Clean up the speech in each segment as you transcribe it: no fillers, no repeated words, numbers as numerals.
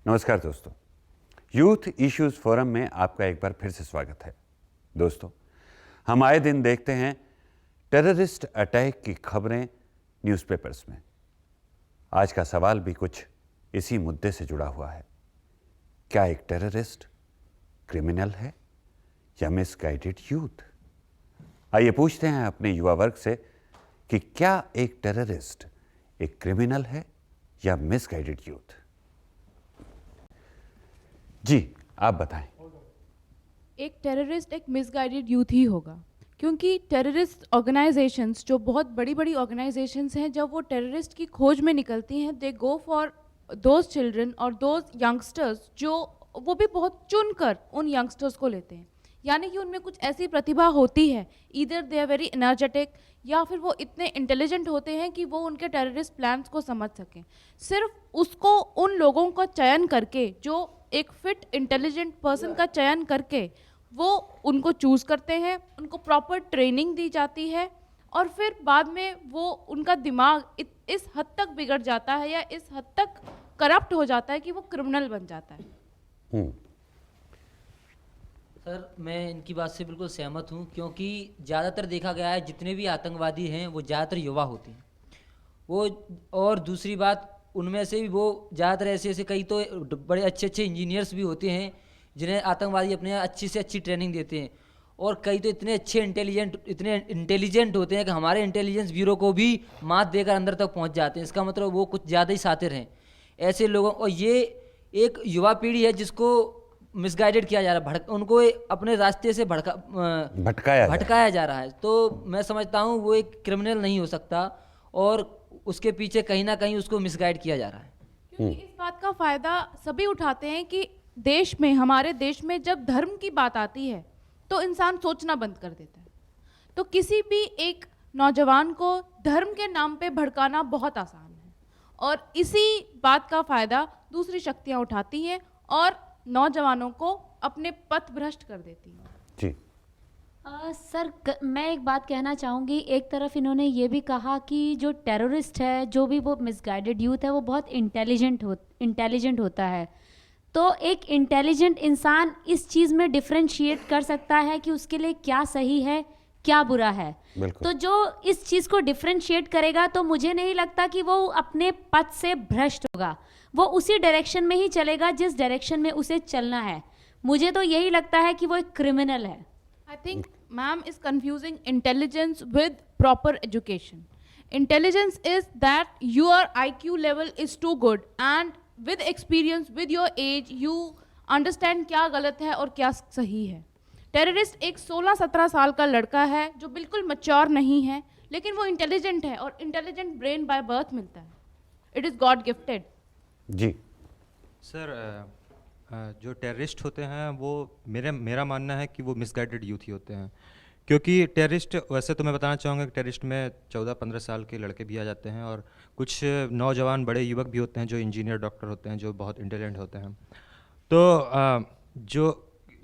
नमस्कार दोस्तों, youth issues forum में आपका एक बार फिर से स्वागत है। दोस्तों, हम आए दिन देखते हैं टेररिस्ट अटैक की खबरें न्यूज़पेपर्स में। आज का सवाल भी कुछ इसी मुद्दे से जुड़ा हुआ है। क्या एक टेररिस्ट क्रिमिनल है या मिसगाइडेड यूथ? आइए पूछते हैं अपने युवा वर्ग से कि क्या एक टेररिस्ट एक क्रिमिनल है या मिसगाइडेड यूथ? जी, आप बताएं। एक टेररिस्ट एक मिसगाइडेड यूथ ही होगा, क्योंकि टेररिस्ट ऑर्गेनाइजेशंस जो बहुत बड़ी बड़ी ऑर्गेनाइजेशंस हैं, जब वो टेररिस्ट की खोज में निकलती हैं, दे गो फॉर दोज चिल्ड्रन और दोज यंगस्टर्स जो वो भी बहुत चुनकर उन यंगस्टर्स को लेते हैं। यानी कि उनमें कुछ ऐसी प्रतिभा होती है, either they are very energetic या फिर वो इतने इंटेलिजेंट होते हैं कि वो उनके टेररिस्ट प्लान्स को समझ सकें। सिर्फ उसको उन लोगों का चयन करके, जो एक फिट इंटेलिजेंट पर्सन का चयन करके वो उनको चूज़ करते हैं, उनको प्रॉपर ट्रेनिंग दी जाती है और फिर बाद में वो उनका दिमाग इस हद तक बिगड़ जाता है या इस हद तक करप्ट हो जाता है कि वो क्रिमिनल बन जाता है। सर, मैं इनकी बात से बिल्कुल सहमत हूँ, क्योंकि ज़्यादातर देखा गया है जितने भी आतंकवादी हैं वो ज़्यादातर युवा होते हैं। वो और दूसरी बात, उनमें से भी वो ज़्यादातर ऐसे ऐसे कई तो बड़े अच्छे अच्छे इंजीनियर्स भी होते हैं जिन्हें आतंकवादी अपने अच्छी से अच्छी ट्रेनिंग देते हैं, और कई तो इतने इंटेलिजेंट होते हैं कि हमारे इंटेलिजेंस ब्यूरो को भी मात देकर अंदर तक पहुंच जाते हैं। इसका मतलब वो कुछ ज़्यादा ही शातिर हैं ऐसे लोगों। और ये एक युवा पीढ़ी है जिसको मिसगाइडेड किया जा रहा है, उनको अपने रास्ते से भटकाया जा रहा है। तो मैं समझता हूँ वो एक क्रिमिनल नहीं हो सकता, और उसके पीछे कहीं ना कहीं उसको मिसगाइड किया जा रहा है। क्योंकि इस बात का फायदा सभी उठाते हैं कि देश में, हमारे देश में जब धर्म की बात आती है तो इंसान सोचना बंद कर देता है। तो किसी भी एक नौजवान को धर्म के नाम पे भड़काना बहुत आसान है, और इसी बात का फायदा दूसरी शक्तियां उठाती हैं और नौजवानों को अपने पथ भ्रष्ट कर देती हैं। जी सर, मैं एक बात कहना चाहूँगी। एक तरफ इन्होंने ये भी कहा कि जो टेररिस्ट है, जो भी वो मिसगाइडेड यूथ है, वो बहुत इंटेलिजेंट होता है। तो एक इंटेलिजेंट इंसान इस चीज़ में डिफ्रेंशिएट कर सकता है कि उसके लिए क्या सही है, क्या बुरा है। तो जो इस चीज़ को डिफ्रेंशिएट करेगा, तो मुझे नहीं लगता कि वो अपने पथ से भ्रष्ट होगा। वो उसी डायरेक्शन में ही चलेगा जिस डायरेक्शन में उसे चलना है। मुझे तो यही लगता है कि वो एक क्रिमिनल है। I think ma'am is confusing intelligence with proper education. Intelligence is that your IQ level is too good, and with experience, with your age, you understand क्या गलत है और क्या सही है। टेररिस्ट एक 16-17 साल का लड़का है जो बिल्कुल मैच्योर नहीं है, लेकिन वो इंटेलिजेंट है और इंटेलिजेंट ब्रेन बाय बर्थ मिलता है। It is god gifted. जी सर, जो टेररिस्ट होते हैं वो मेरा मानना है कि वो मिसगाइडेड यूथ ही होते हैं। क्योंकि टेररिस्ट, वैसे तो मैं बताना चाहूँगा कि टेररिस्ट में 14-15 साल के लड़के भी आ जाते हैं, और कुछ नौजवान बड़े युवक भी होते हैं जो इंजीनियर, डॉक्टर होते हैं, जो बहुत इंटेलिजेंट होते हैं। तो जो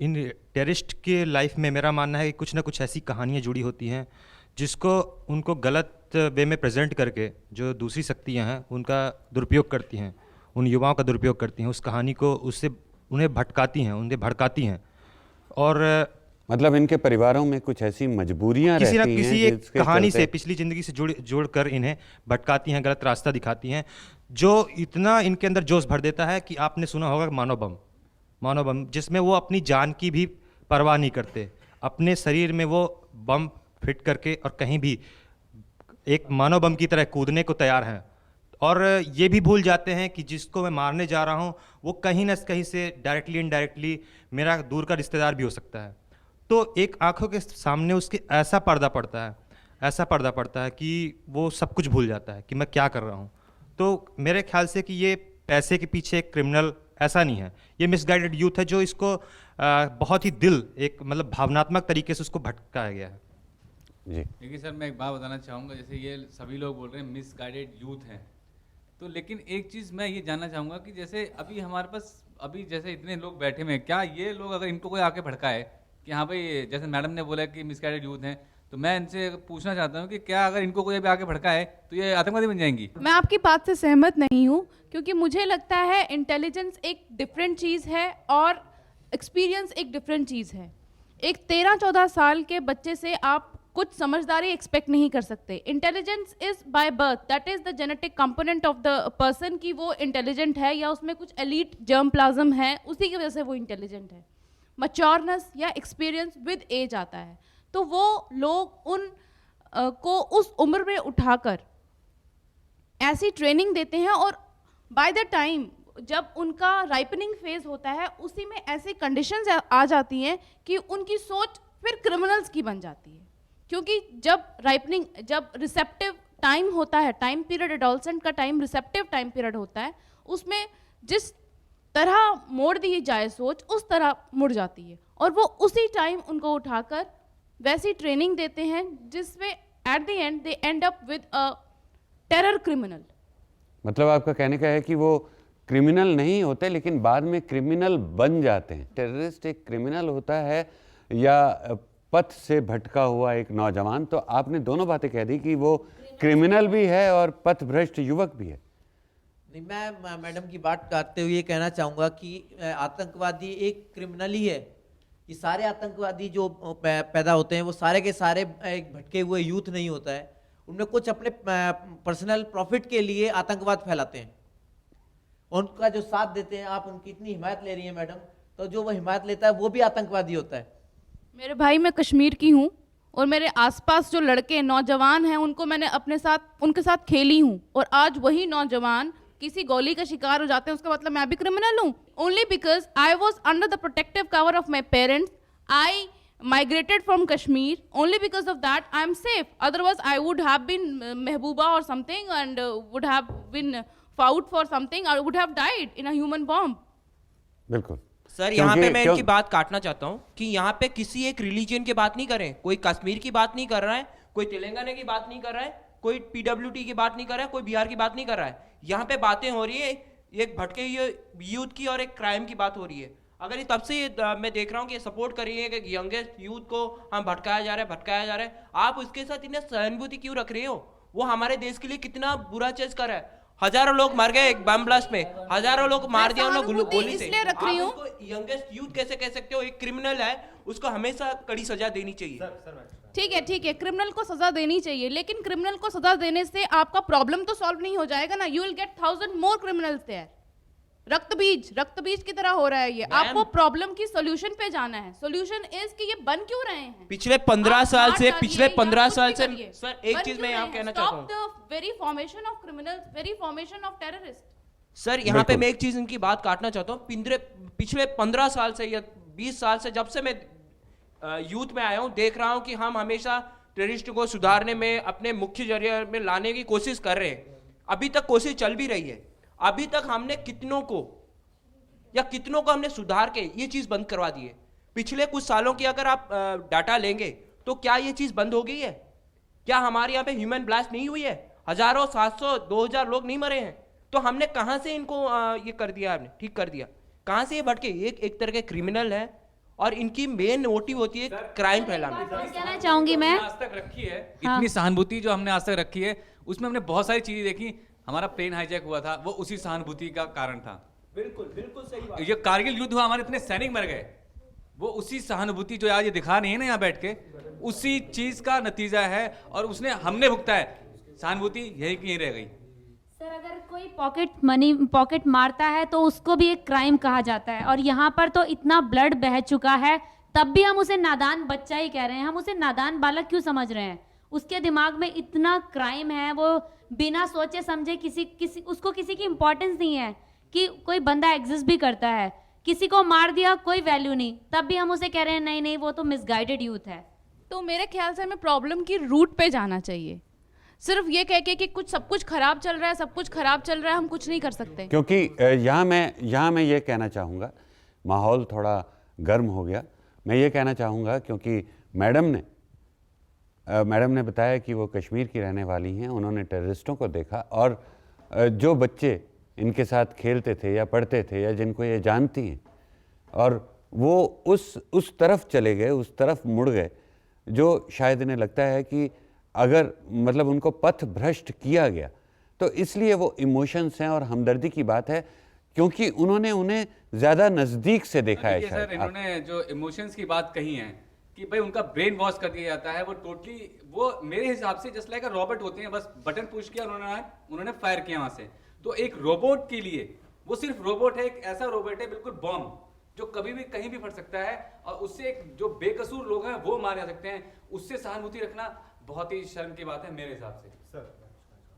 इन टेररिस्ट के लाइफ में मेरा मानना है कि कुछ ना कुछ ऐसी कहानियाँ जुड़ी होती हैं जिसको उनको गलत वे में प्रेजेंट करके जो दूसरी शक्तियाँ हैं उनका दुरुपयोग करती हैं, उन युवाओं का दुरुपयोग करती हैं, उस कहानी को उससे उन्हें भटकाती हैं, उन्हें भड़काती हैं। और मतलब इनके परिवारों में कुछ ऐसी मजबूरियां किसी ना रहती हैं किसी एक जिसके कहानी चलते से, पिछली ज़िंदगी से जोड़कर इन्हें भटकाती हैं, गलत रास्ता दिखाती हैं, जो इतना इनके अंदर जोश भर देता है कि आपने सुना होगा मानव बम, जिसमें वो अपनी जान की भी परवाह नहीं करते। अपने शरीर में वो बम फिट करके और कहीं भी एक मानव बम की तरह कूदने को तैयार हैं, और ये भी भूल जाते हैं कि जिसको मैं मारने जा रहा हूँ वो कहीं ना कहीं से डायरेक्टली इनडायरेक्टली मेरा दूर का रिश्तेदार भी हो सकता है। तो एक आंखों के सामने उसके ऐसा पर्दा पड़ता है कि वो सब कुछ भूल जाता है कि मैं क्या कर रहा हूँ। तो मेरे ख्याल से कि ये पैसे के पीछे एक क्रिमिनल ऐसा नहीं है, ये मिसगाइडेड यूथ है जो इसको बहुत ही एक मतलब भावनात्मक तरीके से उसको भटकाया गया है। जी देखिए सर, मैं एक बात बताना चाहूँगा। जैसे ये सभी लोग बोल रहे हैं मिसगाइडेड यूथ हैं, तो लेकिन एक चीज़ मैं ये जानना चाहूँगा कि जैसे अभी हमारे पास अभी जैसे इतने लोग बैठे हुए हैं, क्या ये लोग अगर इनको कोई आके भड़काए कि हाँ भाई, जैसे मैडम ने बोला कि मिसगाइडेड यूथ हैं, तो मैं इनसे पूछना चाहता हूँ कि क्या अगर इनको कोई अभी आगे भड़काए तो ये आतंकवादी बन जाएंगी? मैं आपकी बात से सहमत नहीं हूँ, क्योंकि मुझे लगता है इंटेलिजेंस एक डिफरेंट चीज़ है और एक्सपीरियंस एक डिफरेंट चीज़ है। एक 13-14 साल के बच्चे से आप कुछ समझदारी एक्सपेक्ट नहीं कर सकते। Intelligence is by birth, that is the genetic component of the person कि वो इंटेलिजेंट है या उसमें कुछ एलीट जर्म प्लाज्म है, उसी की वजह से वो इंटेलिजेंट है। मैच्योरनेस या एक्सपीरियंस विद एज आता है। तो वो लोग उन को उस उम्र में उठाकर ऐसी ट्रेनिंग देते हैं और बाय द टाइम जब उनका राइपनिंग फेज होता है उसी में ऐसी कंडीशंस आ जाती हैं कि उनकी सोच फिर क्रिमिनल्स की बन जाती है। क्योंकि जब रिसेप्टिव टाइम होता है, टाइम पीरियड एडोलसेंट का टाइम रिसेप्टिव टाइम पीरियड होता है, उसमें जिस तरह मोड़ दी जाए सोच उस तरह मुड़ जाती है और वो उसी टाइम उनको उठाकर वैसी ट्रेनिंग देते हैं जिसमें at the and they and up with a terror criminal. मतलब आपका कहने का है कि वो क्रिमिनल नहीं होते लेकिन बाद में क्रिमिनल बन जाते हैं। टेररिस्ट एक क्रिमिनल होता है या पथ से भटका हुआ एक नौजवान? तो आपने दोनों बातें कह दी कि वो क्रिमिनल भी है और पथभ्रष्ट युवक भी है। नहीं, मैं मैडम की बात करते हुए कहना चाहूँगा कि आतंकवादी एक क्रिमिनल ही है। ये सारे आतंकवादी जो पैदा होते हैं वो सारे के सारे एक भटके हुए यूथ नहीं होता है, उनमें कुछ अपने पर्सनल प्रॉफिट के लिए आतंकवाद फैलाते हैं। उनका जो साथ देते हैं, आप उनकी इतनी हिमायत ले रही हैं मैडम, तो जो वो हिमायत लेता है वो भी आतंकवादी होता है। मेरे भाई, मैं कश्मीर की हूँ और मेरे आसपास जो लड़के नौजवान हैं उनको मैंने उनके साथ खेली हूँ और आज वही नौजवान किसी गोली का शिकार हो जाते हैं, उसका मतलब मैं भी क्रिमिनल हूँ? Only because I was under the protective cover of my parents, I migrated from Kashmir. Only because of that I am safe. Otherwise I would have been Mehbooba or something and would have been fought for something or would have died in a human bomb. बिल्कुल sir, यहाँ पे मैं इनकी बात काटना चाहता हूँ कि यहाँ पे किसी एक रिलीजन की बात नहीं करें, कोई कश्मीर की बात नहीं कर रहा है, कोई तेलंगाना की बात नहीं कर रहा है, कोई पीडब्ल्यूडी की बात नहीं कर रहा है, कोई बिहार की बात नहीं कर रहा है। यहाँ पे बातें हो रही है एक भटके हुए यूथ की और एक क्राइम की बात हो रही है। अगर ये तब से मैं देख रहा हूँ कि सपोर्ट कर रही है कि यंगेस्ट यूथ को हम भटकाया जा रहा है, आप उसके साथ इतनी सहानुभूति क्यों रख रहे हो? वो हमारे देश के लिए कितना बुरा चीज कर रहा है। हजारों लोग मर गए एक बम ब्लास्ट में, हजारों लोग मार दिया उन्होंने गोली से। रख रही हूँ। यंगेस्ट यूथ कैसे कह सकते हो? एक क्रिमिनल है, उसको हमेशा कड़ी सजा देनी चाहिए। ठीक है, क्रिमिनल को सजा देनी चाहिए, लेकिन क्रिमिनल को सजा देने से आपका प्रॉब्लम तो सॉल्व नहीं हो जाएगा ना। You will get 1000 more criminals there. Raktabeej की तरह हो रहा है ये। आपको प्रॉब्लम की सॉल्यूशन पे जाना है। सॉल्यूशन इज कि ये बन क्यों रहे हैं? पिछले 15 साल से सर एक चीज मैं यहाँ कहना चाहता हूँ, stop the very formation of criminals, very formation of terrorist. Sir यहाँ पे मैं एक चीज इनकी बात काटना चाहता हूँ। पिछले 15 साल से या 20 साल से जब से मैं यूथ में आया हूँ, देख रहा हूँ कि हम हमेशा टेररिस्ट को सुधारने में, अपने मुख्य जरिए में लाने की कोशिश कर रहे हैं। अभी तक कोशिश चल भी रही है। अभी तक हमने कितनों को हमने सुधार के ये चीज बंद करवा दी है। पिछले कुछ सालों की अगर आप डाटा लेंगे तो क्या ये चीज बंद हो गई है? क्या हमारे यहाँ पे ह्यूमन ब्लास्ट नहीं हुई है? हजारों, 700, 2000 लोग नहीं मरे हैं? तो हमने कहां से इनको ये कर दिया, आपने ठीक कर दिया? कहां से ये भटके? एक तरह के क्रिमिनल है और इनकी मेन मोटिव होती है क्राइम फैलाना। कहना चाहूंगी मैं, आज तक रखी है इतनी सहानुभूति जो हमने आज तक रखी है, उसमें हमने बहुत सारी चीजें देखी। हमारा प्लेन हाईजैक हुआ था, वो उसी सहानुभूति का कारण था। बिल्कुल सही बात। ये कारगिल युद्ध हुआ, हमारे इतने सैनिक मर गए, वो उसी सहानुभूति जो आज ये दिखा नहीं है ना यहाँ बैठ के, उसी चीज का नतीजा है और उसने हमने भुगता है। सहानुभूति यही की रह गई। सर अगर कोई पॉकेट मारता है तो उसको भी एक क्राइम कहा जाता है और यहाँ पर तो इतना ब्लड बह चुका है, तब भी हम उसे नादान बच्चा ही कह रहे हैं। हम उसे नादान बालक क्यों समझ रहे हैं? उसके दिमाग में इतना क्राइम है, वो बिना सोचे समझे उसको किसी की इंपॉर्टेंस नहीं है कि कोई बंदा एग्जिस्ट भी करता है। किसी को मार दिया, कोई वैल्यू नहीं, तब भी हम उसे कह रहे हैं नहीं वो तो मिसगाइडेड यूथ है। तो मेरे ख्याल से हमें प्रॉब्लम की रूट पे जाना चाहिए। सिर्फ ये कह के कि सब कुछ खराब चल रहा है, हम कुछ नहीं कर सकते। क्योंकि यहाँ मैं ये कहना चाहूँगा, माहौल थोड़ा गर्म हो गया। मैं ये कहना चाहूँगा क्योंकि मैडम ने बताया कि वो कश्मीर की रहने वाली हैं, उन्होंने टेररिस्टों को देखा और जो बच्चे इनके साथ खेलते थे या पढ़ते थे या जिनको ये जानती हैं, और वो उस तरफ चले गए, उस तरफ मुड़ गए। जो शायद इन्हें लगता है कि अगर मतलब उनको पथ भ्रष्ट किया गया तो इसलिए वो इमोशंस हैं और हमदर्दी की बात है क्योंकि उन्होंने उन्हें ज़्यादा नज़दीक से देखा है। देखिए शायद सर, इन्होंने जो इमोशंस की बात कही है कि भाई उनका ब्रेन वॉश कर दिया जाता है, वो टोटली वो मेरे हिसाब से जस्ट लाइक रॉबोट होते हैं, बस बटन पुश किया उन्होंने फायर किया वहां से। तो एक रोबोट के लिए वो सिर्फ रोबोट है, एक ऐसा रोबोट है बिल्कुल बॉम्ब जो कभी भी कहीं भी फट सकता है और उससे एक जो बेकसूर लोग हैं वो मारे जा सकते हैं। उससे सहानुभूति रखना बहुत ही शर्म की बात है मेरे हिसाब से।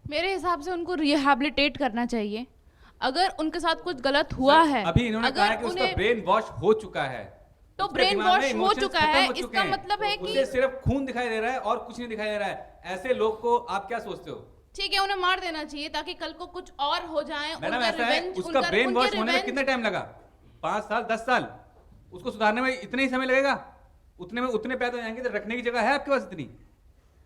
मेरे हिसाब से उनको रिहैबिलिटेट करना चाहिए। अगर उनके साथ कुछ गलत हुआ है, अभी इन्होंने कहा है कि उसका ब्रेन वॉश हो चुका है, तो उसके ब्रेन दिमाग में वॉश हो emotions चुका खत्म है, हो चुके इसका हैं। मतलब है उसे कि सिर्फ खून दिखाई दे रहा है और कुछ नहीं दिखाई दे रहा है। ऐसे लोग को आप क्या सोचते हो? ठीक है, उन्हें मार देना चाहिए ताकि कल को कुछ और हो जाए। मैडम उनका ऐसा है, revenge- उसका उनका- ब्रेन उनके वॉश होने में revenge- कितना टाइम लगा? 5 साल 10 साल? उसको सुधारने में इतना ही समय लगेगा? उतने में उतने पैदा हो जाएंगे तो रखने की जगह है आपके पास इतनी?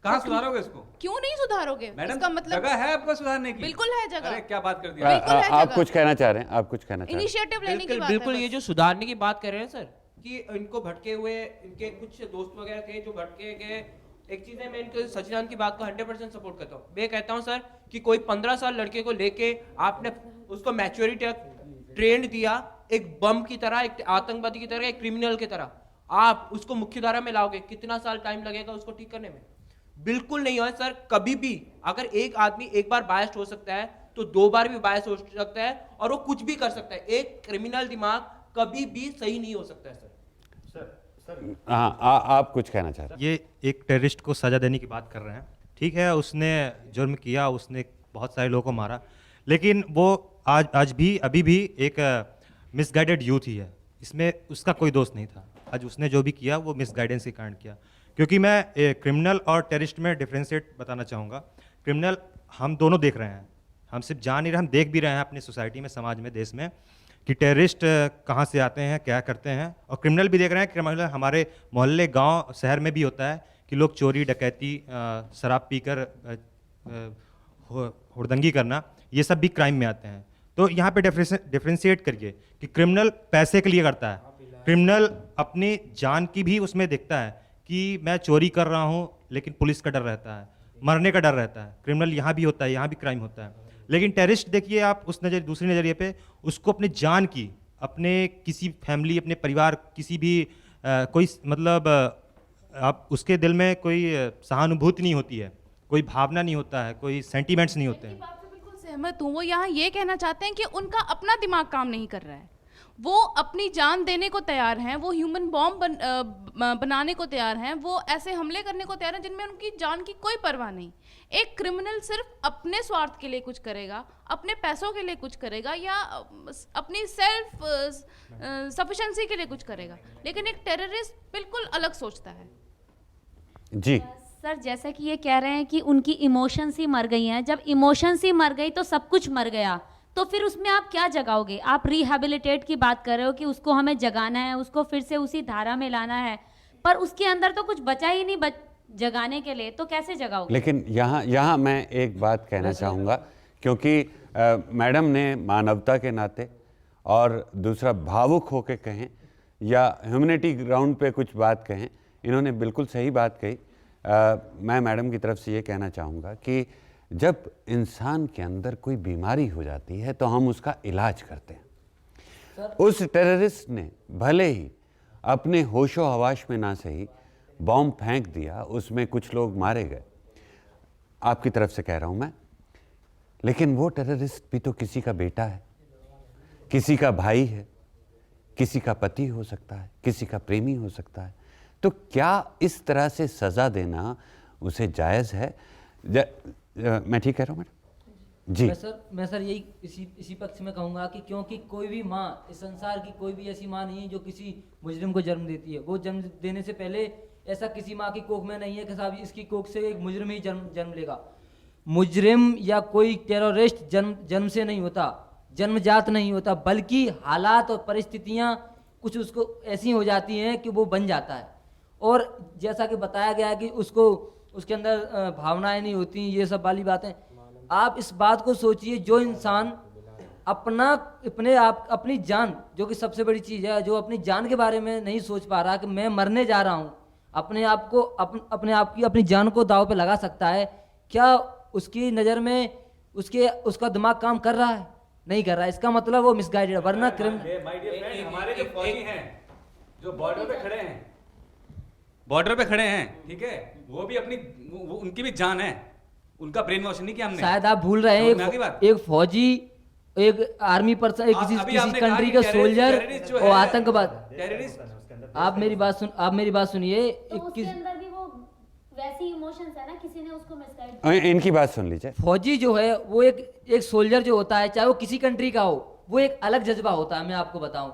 कहाँ सुधारोगे इसको? क्यों नहीं सुधारोगे? मैडम इसका मतलब जगह है आपको सुधारने की? बिल्कुल है जगह। अरे क्या बात कर दी बिल्कुल है आप जगह। कुछ कहना चाह रहे हैं, आप कुछ कहना चाह रहे हैं। इनिशिएटिव लेने की बिल्कुल बात है बिल्कुल, ये बस। जो सुधारने की बात कर रहे हैं सर, कि इनको भटके हुए इनके कुछ दोस्त वगैरह थे जो भटके गए। एक चीज है, मैं इनके सचिदानंद की बात को 100% सपोर्ट करता हूँ। मैं कहता हूँ सर कि कोई 15 साल लड़के को लेके आपने उसको मैच्योरिटी तक ट्रेंड दिया, एक बम की तरह, एक आतंकवादी की तरह, एक क्रिमिनल की तरह, आप उसको मुख्यधारा में लाओगे, कितना साल टाइम लगेगा उसको ठीक करने में? बिल्कुल नहीं है सर। कभी भी अगर एक आदमी एक बार बायस्ड हो सकता है तो 2 बार भी बायस हो सकता है और वो कुछ भी कर सकता है। एक क्रिमिनल दिमाग कभी भी सही नहीं हो सकता है सर। हाँ, आप कुछ कहना चाह रहे हैं। ये एक टेररिस्ट को सज़ा देने की बात कर रहे हैं, ठीक है, उसने जुर्म किया, उसने बहुत सारे लोगों को मारा, लेकिन वो आज भी अभी भी एक मिसगाइडेड यूथ ही है। इसमें उसका कोई दोष नहीं था। आज उसने जो भी किया वो मिसगाइडेंस के कारण किया। क्योंकि मैं क्रिमिनल और टेररिस्ट में डिफ्रेंशिएट बताना चाहूँगा। क्रिमिनल हम दोनों देख रहे हैं, हम सिर्फ जान नहीं रहे, हम देख भी रहे हैं अपनी सोसाइटी में, समाज में, देश में, कि टेररिस्ट कहाँ से आते हैं, क्या करते हैं, और क्रिमिनल भी देख रहे हैं। क्रिमिनल हमारे मोहल्ले, गांव, शहर में भी होता है कि लोग चोरी, डकैती, शराब पीकर हुड़दंगी करना, ये सब भी क्राइम में आते हैं। तो यहाँ पे डिफ्रेंशिएट करिए कि क्रिमिनल पैसे के लिए करता है, क्रिमिनल अपनी जान की भी उसमें देखता है कि मैं चोरी कर रहा हूँ, लेकिन पुलिस का डर रहता है, मरने का डर रहता है। क्रिमिनल यहाँ भी होता है, यहाँ भी क्राइम होता है। लेकिन टेररिस्ट देखिए आप उस दूसरे नज़रिए पे, उसको अपने जान की, अपने किसी फैमिली, अपने परिवार, किसी भी कोई मतलब आप उसके दिल में कोई सहानुभूति नहीं होती है, कोई भावना नहीं होता है, कोई सेंटीमेंट्स नहीं होते हैं। बात से बिल्कुल सहमत हूँ। वो यहाँ ये कहना चाहते हैं कि उनका अपना दिमाग काम नहीं कर रहा है। वो अपनी जान देने को तैयार हैं, वो ह्यूमन बॉम्ब बनाने को तैयार हैं, वो ऐसे हमले करने को तैयार हैं जिनमें उनकी जान की कोई परवाह नहीं। एक क्रिमिनल सिर्फ अपने स्वार्थ के लिए कुछ करेगा, अपने पैसों के लिए कुछ करेगा, या अपनी सेल्फ सफिशिएंसी के लिए कुछ करेगा। लेकिन एक टेररिस्ट बिल्कुल अलग सोचता है। जी सर, जैसा कि ये कह रहे हैं कि उनकी इमोशंस ही मर गई हैं। जब इमोशंस ही मर गई तो सब कुछ मर गया, तो फिर उसमें आप क्या जगाओगे? आप रिहैबिलिटेट की बात कर रहे हो कि उसको हमें जगाना है, उसको फिर से उसी धारा में लाना है, पर उसके अंदर तो कुछ बचा ही नहीं जगाने के लिए, तो कैसे जगाओगे? लेकिन यहाँ मैं एक बात कहना चाहूँगा, क्योंकि मैडम ने मानवता के नाते और दूसरा भावुक होके कहें या ह्यूमैनिटी ग्राउंड पे कुछ बात कहें, इन्होंने बिल्कुल सही बात कही। मैं मैडम की तरफ से ये कहना चाहूँगा कि जब इंसान के अंदर कोई बीमारी हो जाती है तो हम उसका इलाज करते हैं। उस टेररिस्ट ने भले ही अपने होशो हवाश में ना सही बॉम्ब फेंक दिया, उसमें कुछ लोग मारे गए, आपकी तरफ से कह रहा हूँ मैं, लेकिन वो टेररिस्ट भी तो किसी का बेटा है, किसी का भाई है, किसी का पति हो सकता है, किसी का प्रेमी हो सकता है। तो क्या इस तरह से सज़ा देना उसे जायज़ है? मैं ठीक कह रहा हूँ मैडम? जी मैं सर यही इसी पक्ष में कहूँगा कि क्योंकि कोई भी माँ, इस संसार की कोई भी ऐसी माँ नहीं है जो किसी मुजरिम को जन्म देती है। वो जन्म देने से पहले ऐसा किसी माँ की कोख में नहीं है कि साहब इसकी कोख से एक मुजरिम ही जन्म लेगा। मुजरिम या कोई टेररिस्ट जन्म से नहीं होता, जन्मजात नहीं होता, बल्कि हालात और परिस्थितियाँ कुछ उसको ऐसी हो जाती हैं कि वो बन जाता है। और जैसा कि बताया गया है कि उसके अंदर भावनाएं नहीं होती, ये सब वाली बातें। आप इस बात को सोचिए, जो इंसान अपनी जान, जो कि सबसे बड़ी चीज़ है, जो अपनी जान के बारे में नहीं सोच पा रहा कि मैं मरने जा रहा हूँ, अपने आप को अपने आप की अपनी जान को दांव पे लगा सकता है, क्या उसकी नज़र में उसका दिमाग काम कर रहा है? नहीं कर रहा है, इसका मतलब वो मिसगाइडेड। वरना हमारे जो फौजी हैं जो बॉर्डर पे खड़े हैं, ठीक है, वो भी उनकी भी जान है, उनका ब्रेन वॉश नहीं किया हमने। शायद आप भूल रहे हैं, समझ में आ गई बात? एक फौजी, एक आर्मी पर्सन, एक अभी किसी आपने कंट्री कहा का कि सोल्जर टेररिस्ट जो और है, आतंकवाद। टेररिस्ट आप मेरी बात सुनिए। तो उसके अंदर भी वो वैसी इमोशंस है ना, किसी ने उसको मिसगाइड इनकी बात सुन लीजिए। फौजी जो है वो एक सोल्जर जो होता है, चाहे वो किसी कंट्री का हो, वो एक अलग जज्बा होता है। मैं आपको बताऊं,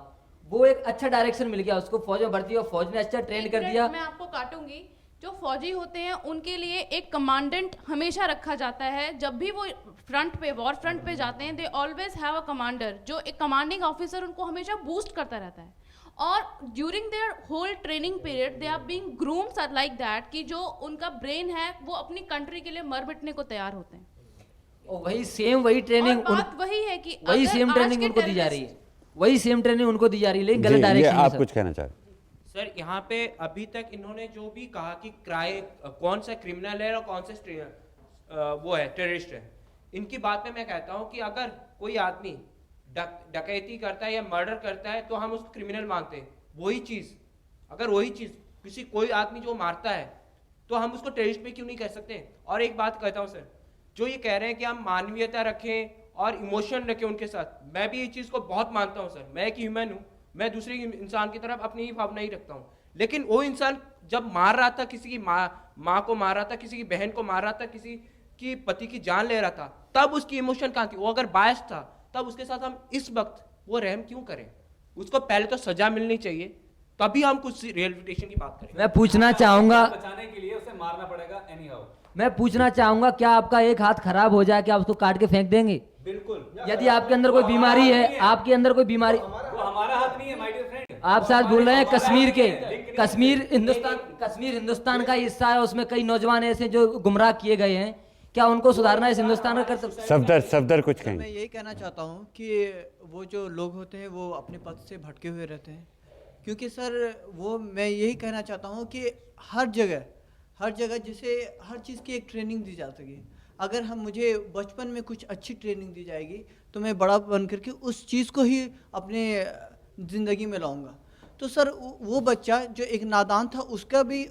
वो एक अच्छा डायरेक्शन मिल गया उसको, फौज में भर्ती हुआ, फौज ने अच्छा ट्रेन कर दिया। मैं आपको काटूंगी। जो फौजी होते हैं उनके लिए एक कमांडेंट हमेशा रखा जाता है। जब भी वो वॉर फ्रंट पे जाते हैं, they always have a commander, जो एक कमांडिंग ऑफिसर उनको हमेशा बूस्ट करता रहता है। और during their whole training period they are being groomed like that कि जो उनका ब्रेन है वो अपनी कंट्री के लिए मर मिटने को तैयार होते हैं। और वही ट्रेनिंग और बात वही है कि वही अगर सेम आज ट्रेनिंग के उनको दी जा रही terrorist- है, वही सेम ट्रेनिंग उनको दी जा रही है, लेकिन गलत जी, ये डायरेक्शन में आप सर। कुछ कहना चाह रहे हैं? सर यहाँ पे अभी तक इन्होंने जो भी कहा कि कौन सा क्रिमिनल है और कौन सा वो है टेररिस्ट है, इनकी बात में मैं कहता हूँ कि अगर कोई आदमी डकैती करता है या मर्डर करता है तो हम उसको क्रिमिनल मानते हैं। अगर वही चीज कोई आदमी जो मारता है तो हम उसको टेररिस्ट में क्यों नहीं कह सकते? और एक बात कहता हूँ सर, जो ये कह रहे हैं कि हम मानवीयता रखें और इमोशन रखें उनके साथ, मैं भी ये चीज़ को बहुत मानता हूँ सर। मैं एक ह्यूमन हूँ, मैं दूसरे इंसान की तरफ अपनी ही भावना ही रखता हूँ। लेकिन वो इंसान जब मार रहा था, किसी की माँ को मार रहा था, किसी की बहन को मार रहा था, किसी की पति की जान ले रहा था, तब उसकी इमोशन कहाँ थी? वो अगर बायस था तब उसके साथ हम इस वक्त वो रहम क्यों करें? उसको पहले तो सजा मिलनी चाहिए, तभी हम कुछ रिहैबिलिटेशन की बात करें। मैं पूछना चाहूंगा, बचाने के लिए उसे मारना पड़ेगा एनी हाउ। मैं पूछना चाहूंगा, क्या आपका एक हाथ खराब हो जाए, क्या आप उसको काट के फेंक देंगे? बिल्कुल। यदि आपके अंदर कोई बीमारी है, आपके अंदर कोई बीमारी, वो हमारा हाथ नहीं है माय डियर फ्रेंड। आप शायद भूल रहे हैं कश्मीर के, कश्मीर हिंदुस्तान का हिस्सा है, उसमें कई नौजवान ऐसे जो गुमराह किए गए हैं, क्या उनको सुधारना इस हिंदुस्तान का कर सकते हैं? सफदर कुछ मैं कहेंगे? यही कहना चाहता हूँ कि वो जो लोग होते हैं वो अपने पद से भटके हुए रहते हैं, क्योंकि सर मैं यही कहना चाहता हूँ कि हर जगह जैसे हर चीज़ की एक ट्रेनिंग दी जा सके। अगर मुझे बचपन में कुछ अच्छी ट्रेनिंग दी जाएगी तो मैं बड़ा बन करके उस चीज़ को ही अपने ज़िंदगी में लाऊंगा। तो सर वो बच्चा जो एक नादान था, उसका भी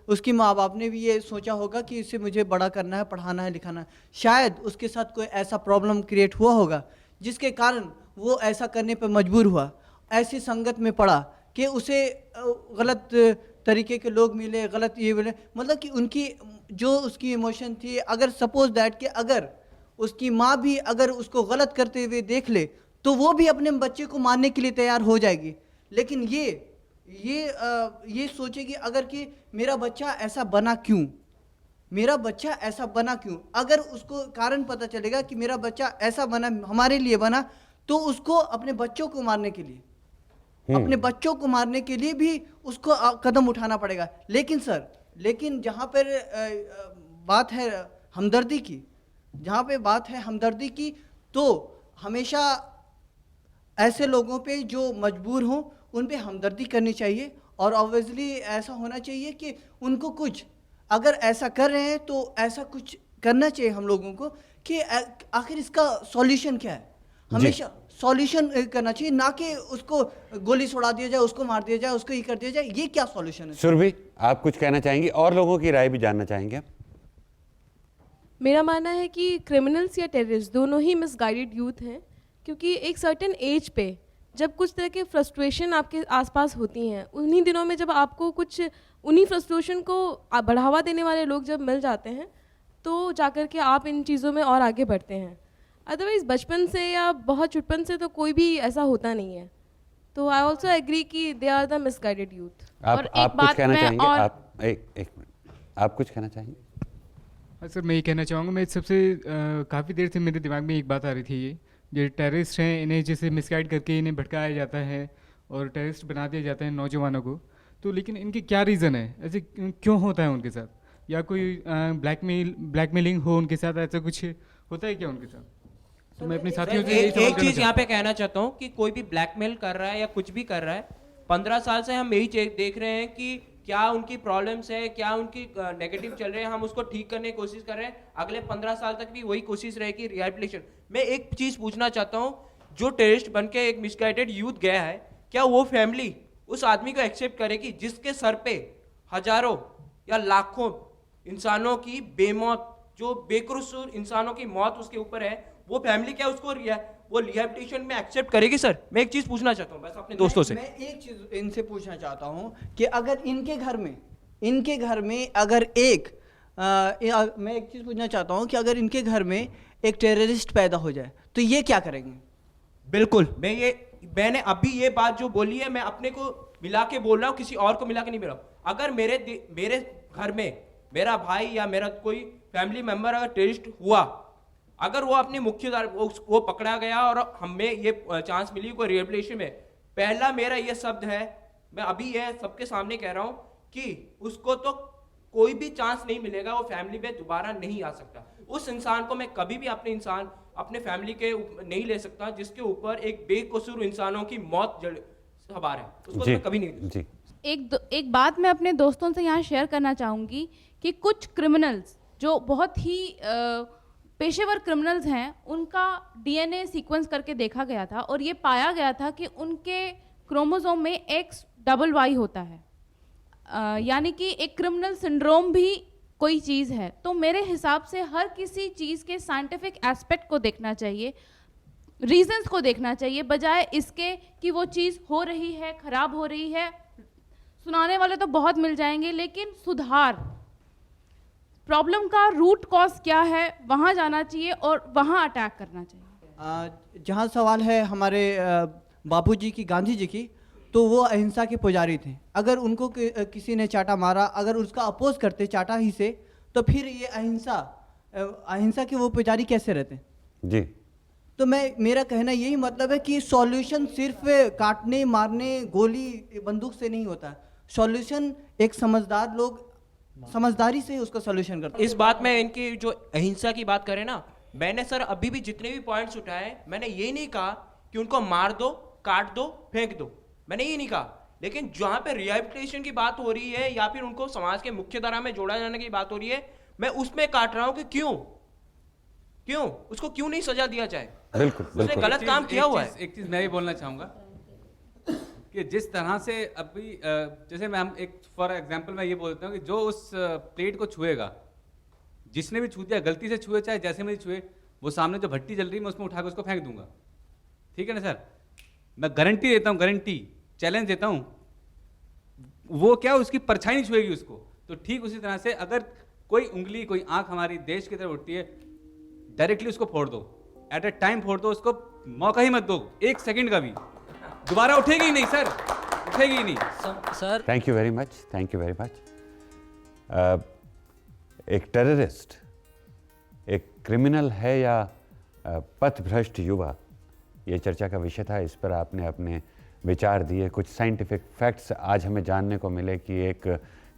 उसकी माँ बाप ने भी ये सोचा होगा कि इसे मुझे बड़ा करना है, पढ़ाना है, लिखाना है। शायद उसके साथ कोई ऐसा प्रॉब्लम क्रिएट हुआ होगा जिसके कारण वो ऐसा करने पर मजबूर हुआ, ऐसी संगत में पड़ा कि उसे गलत तरीके के लोग मिले, गलत ये मिले, मतलब कि उनकी जो उसकी इमोशन थी, अगर सपोज दैट कि अगर उसकी माँ भी अगर उसको गलत करते हुए देख ले तो वो भी अपने बच्चे को मारने के लिए तैयार हो जाएगी। लेकिन ये सोचेगी अगर कि मेरा बच्चा ऐसा बना क्यों, अगर उसको कारण पता चलेगा कि मेरा बच्चा ऐसा बना, हमारे लिए बना, तो उसको अपने बच्चों को मारने के लिए भी उसको कदम उठाना पड़ेगा। लेकिन जहाँ पर बात है हमदर्दी की, तो हमेशा ऐसे लोगों पे जो मजबूर हों उन पे हमदर्दी करनी चाहिए। और ऑब्वियसली ऐसा होना चाहिए कि उनको कुछ अगर ऐसा कर रहे हैं तो ऐसा कुछ करना चाहिए हम लोगों को कि आखिर इसका सॉल्यूशन क्या है। हमेशा सॉल्यूशन करना चाहिए, ना कि उसको गोली छोड़ा दिया जाए, उसको मार दिया जाए, उसको ये कर दिया जाए। ये क्या सॉल्यूशन है? सुरभि, आप कुछ कहना चाहेंगी और लोगों की राय भी जानना चाहेंगे आप? मेरा मानना है कि क्रिमिनल्स या टेररिस्ट दोनों ही मिसगाइडेड यूथ हैं, क्योंकि एक सर्टेन एज पे जब कुछ तरह के फ्रस्ट्रेशन आपके आसपास होती हैं, उन्हीं दिनों में जब आपको कुछ उन्हीं फ्रस्ट्रेशन को बढ़ावा देने वाले लोग जब मिल जाते हैं तो जाकर के आप इन चीज़ों में और आगे बढ़ते हैं। अदरवाइज़ बचपन से या बहुत छुटपन से तो कोई भी ऐसा होता नहीं है। तो आई ऑल्सो एग्री कि they are the misguided youth. आप कुछ कहना चाहेंगे? आप एक मिनट, आप कुछ कहना चाहेंगे? हाँ सर, मैं ये कहना चाहूँगा, मैं सबसे काफ़ी देर से मेरे दिमाग में एक बात आ रही थी, ये टेररिस्ट हैं, इन्हें जैसे मिसगाइड करके इन्हें भटकाया जाता है और टेररिस्ट बना दिया जाता है नौजवानों को, तो लेकिन इनकी क्या रीज़न है, ऐसे क्यों होता है उनके साथ? या कोई ब्लैकमेलिंग हो उनके साथ, ऐसा कुछ होता है क्या उनके साथ? तो मैं अपने साथियों से एक चीज़ यहाँ पे कहना चाहता हूँ कि कोई भी ब्लैकमेल कर रहा है या कुछ भी कर रहा है, 15 साल से हम यही देख रहे हैं कि क्या उनकी प्रॉब्लम्स है, क्या उनकी नेगेटिव चल रहे हैं, हम उसको ठीक करने की कोशिश कर रहे हैं। अगले 15 साल तक भी वही कोशिश रहेगी, रिहैबिलिटेशन। मैं एक चीज़ पूछना चाहता हूँ, जो टेररिस्ट बन के एक मिसगाइडेड यूथ गया है, क्या वो फैमिली उस आदमी को एक्सेप्ट करेगी जिसके सर पे हजारों या लाखों इंसानों की बेमौत, जो बेकसूर इंसानों की मौत उसके ऊपर है, वो फैमिली क्या उसको वो रिहैबिलिटेशन में एक्सेप्ट करेगी? सर मैं एक चीज़ पूछना चाहता हूँ बस अपने दोस्तों से। मैं एक चीज़ इनसे पूछना चाहता हूँ कि अगर इनके घर में अगर मैं एक चीज़ पूछना चाहता हूँ कि अगर इनके घर में एक टेररिस्ट पैदा हो जाए तो ये क्या करेंगे? बिल्कुल, मैंने अभी ये बात जो बोली है, मैं अपने को मिला के बोल रहा हूँ, किसी और को मिला के नहीं बोल रहा हूँ। अगर मेरे घर में मेरा भाई या मेरा कोई फैमिली मेंबर अगर टेररिस्ट हुआ, अगर वो अपने मुख्यधारा वो पकड़ा गया और हमें ये चांस मिली कोई रिहैबिलिटेशन में, पहला मेरा ये शब्द है, मैं अभी ये सबके सामने कह रहा हूँ कि उसको तो कोई भी चांस नहीं मिलेगा, वो फैमिली में दोबारा नहीं आ सकता। उस इंसान को मैं कभी भी अपने फैमिली के नहीं ले सकता जिसके ऊपर एक बेकसूर इंसानों की मौत सवार है, उसको मैं कभी नहीं जी। एक बात मैं अपने दोस्तों से यहाँ शेयर करना चाहूँगी कि कुछ क्रिमिनल्स जो बहुत ही पेशेवर क्रिमिनल्स हैं, उनका डीएनए सीक्वेंस करके देखा गया था और ये पाया गया था कि उनके क्रोमोसोम में XYY होता है, यानी कि एक क्रिमिनल सिंड्रोम भी कोई चीज़ है। तो मेरे हिसाब से हर किसी चीज़ के साइंटिफिक एस्पेक्ट को देखना चाहिए, रीजंस को देखना चाहिए, बजाय इसके कि वो चीज़ हो रही है, खराब हो रही है। सुनाने वाले तो बहुत मिल जाएंगे, लेकिन सुधार, प्रॉब्लम का रूट कॉज क्या है, वहाँ जाना चाहिए और वहाँ अटैक करना चाहिए। जहाँ सवाल है हमारे बापूजी की, गांधी जी की, तो वो अहिंसा के पुजारी थे। अगर उनको किसी ने चाटा मारा, अगर उसका अपोज करते चाटा ही से, तो फिर ये अहिंसा के वो पुजारी कैसे रहते? जी। तो मेरा कहना यही मतलब है कि सॉल्यूशन सिर्फ काटने, मारने, गोली बंदूक से नहीं होता। सॉल्यूशन एक समझदार लोग समझदारी से उसका सॉल्यूशन करते। इस बात में इनकी जो अहिंसा की बात करें ना, मैंने सर अभी भी जितने भी पॉइंट्स उठाए, मैंने ये नहीं कहा कि उनको मार दो, काट दो, फेंक दो, मैंने ये नहीं कहा। लेकिन जहां पे रिहैबिलिटेशन की बात हो रही है या फिर उनको समाज के मुख्य धारा में जोड़ा जाने की बात हो रही है, मैं उसमें काट रहा हूं कि क्यों उसको क्यों नहीं सजा दिया जाए? बिल्कुल, उसने गलत काम किया हुआ है। एक चीज मैं भी बोलना चाहूंगा कि जिस तरह से अभी जैसे मैं हम एक फॉर एग्जांपल मैं ये बोलता हूँ कि जो उस प्लेट को छुएगा, जिसने भी छू दिया, गलती से छुए चाहे जैसे में छुए, वो सामने जो भट्टी जल रही है मैं उसमें उठा के उसको फेंक दूंगा। ठीक है ना सर? मैं गारंटी देता हूँ, गारंटी चैलेंज देता हूँ, वो क्या उसकी परछाई नहीं छुएगी उसको। तो ठीक उसी तरह से अगर कोई उंगली, कोई आंख हमारी देश की तरफ उठती है, डायरेक्टली उसको फोड़ दो, एट ए टाइम फोड़ दो, उसको मौका ही मत दो, एक सेकंड का भी। दोबारा उठेगी ही नहीं सर, उठेगी ही नहीं sir. Thank you very much, thank you very much. एक टेररिस्ट एक क्रिमिनल है या पथभ्रष्ट युवा, ये चर्चा का विषय था। इस पर आपने अपने विचार दिए। कुछ साइंटिफिक फैक्ट्स आज हमें जानने को मिले कि एक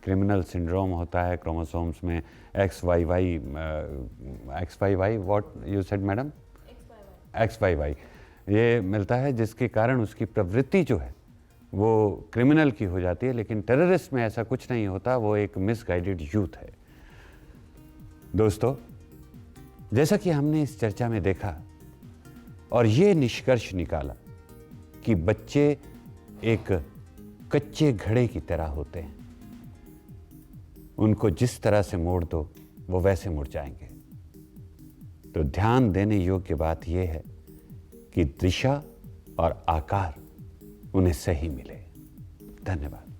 क्रिमिनल सिंड्रोम होता है क्रोमोसोम्स में XYY, what you said madam? XYY ये मिलता है, जिसके कारण उसकी प्रवृत्ति जो है वो क्रिमिनल की हो जाती है। लेकिन टेररिस्ट में ऐसा कुछ नहीं होता, वो एक मिसगाइडेड यूथ है। दोस्तों, जैसा कि हमने इस चर्चा में देखा और ये निष्कर्ष निकाला कि बच्चे एक कच्चे घड़े की तरह होते हैं, उनको जिस तरह से मोड़ दो वो वैसे मुड़ जाएंगे। तो ध्यान देने योग्य बात यह है कि दिशा और आकार उन्हें सही मिले। धन्यवाद।